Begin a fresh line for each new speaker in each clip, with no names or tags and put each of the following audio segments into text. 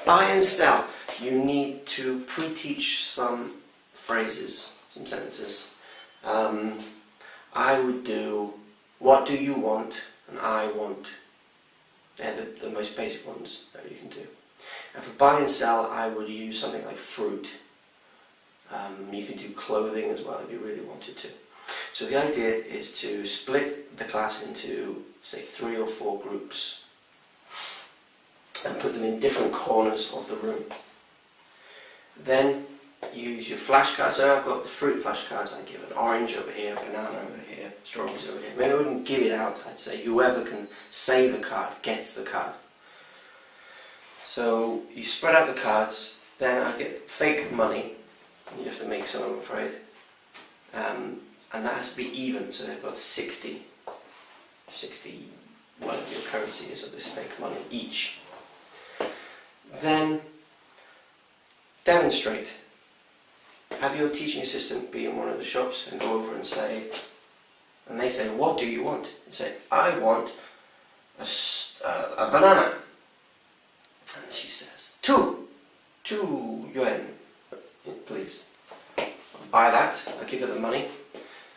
buy and sell, you need to pre-teach some phrases, some sentences. I would do, what do you want, and I want. They're the most basic ones that you can do. And for buy and sell, I would use something like fruit. You can do clothing as well if you really wanted to. So the idea is to split the class into, say, 3 or 4 groups and put them in different corners of the room. Then you use your flashcards. So I've got the fruit flashcards. I give an orange over here, a banana over here, strawberries over here. Maybe I wouldn't give it out. I'd say whoever can say the card gets the card. So you spread out the cards. Then I get fake money. You have to make some, I'm afraid. And that has to be even. So they've got 60, whatever your currency is of this fake money each. Then demonstrate. Have your teaching assistant be in one of the shops and go over and say, and they say, what do you want? You say, I want a banana. And she says, 2 yuan, please. I'll buy that, I'll give her the money.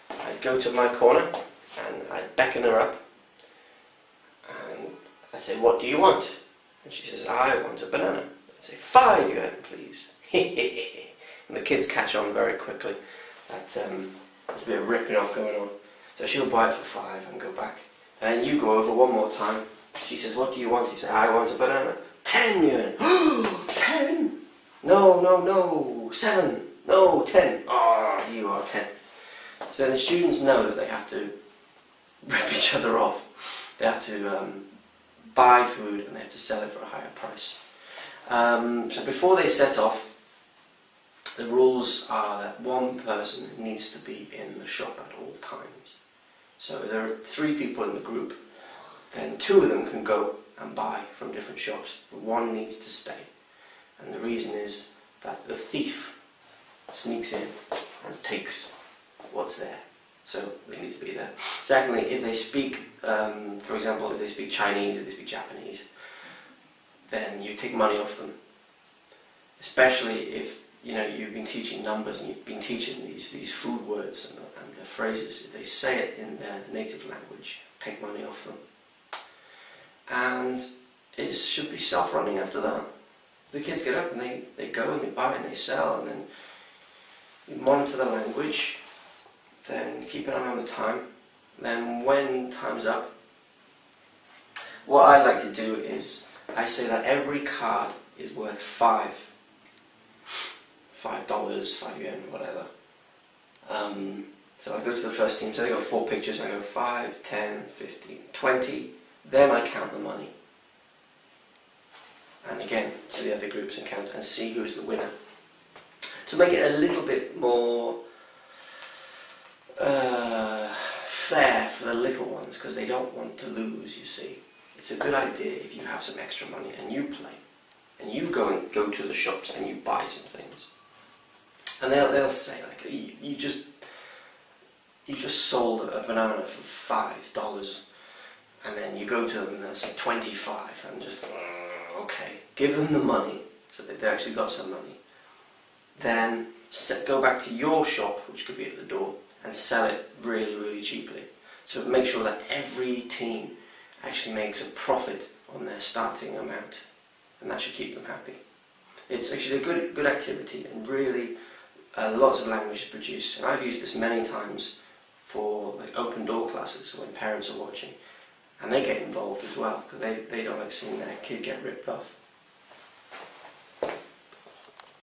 I go to my corner and I beckon her up. And I say, what do you want? And she says, I want a banana. I say, 5 yuan, please. And the kids catch on very quickly that there's a bit of ripping off going on. So she'll buy it for 5 and go back. And then you go over one more time. She says, what do you want? You say, I want a banana. 10 yuan. 10? No. 7. No, 10. Oh, you are 10. So the students know that they have to rip each other off. They have to buy food and they have to sell it for a higher price. So before they set off, the rules are that one person needs to be in the shop at all times. So there are 3 people in the group, then 2 of them can go and buy from different shops, but 1 needs to stay. And the reason is that the thief sneaks in and takes what's there. So they need to be there. Secondly, if they speak, for example, if they speak Chinese, if they speak Japanese, then you take money off them. Especially if you've been teaching numbers and you've been teaching these food words and the phrases. If they say it in their native language, take money off them. And it should be self-running after that. The kids get up and they go and they buy and they sell, and then you monitor the language, then keep an eye on the time. Then when time's up, what I like to do is I say that every card is worth $5, $5 yuan, whatever. So I go to the first team, so they got 4 pictures, and I go 5, 10, 15, 20, then I count the money. And again, to the other groups and count and see who's the winner. To make it a little bit more fair for the little ones, because they don't want to lose, you see. It's a good idea if you have some extra money and you play, and you go to the shops and you buy some things. And they'll say, like, you just sold a banana for $5, and then you go to them and they'll say 25, and just, okay, give them the money, so that they actually got some money. Then go back to your shop, which could be at the door, and sell it really, really cheaply. So make sure that every team actually makes a profit on their starting amount, and that should keep them happy. It's actually a good activity, and really lots of language is produced. And I've used this many times for like open door classes when parents are watching, and they get involved as well, because they don't like seeing their kid get ripped off.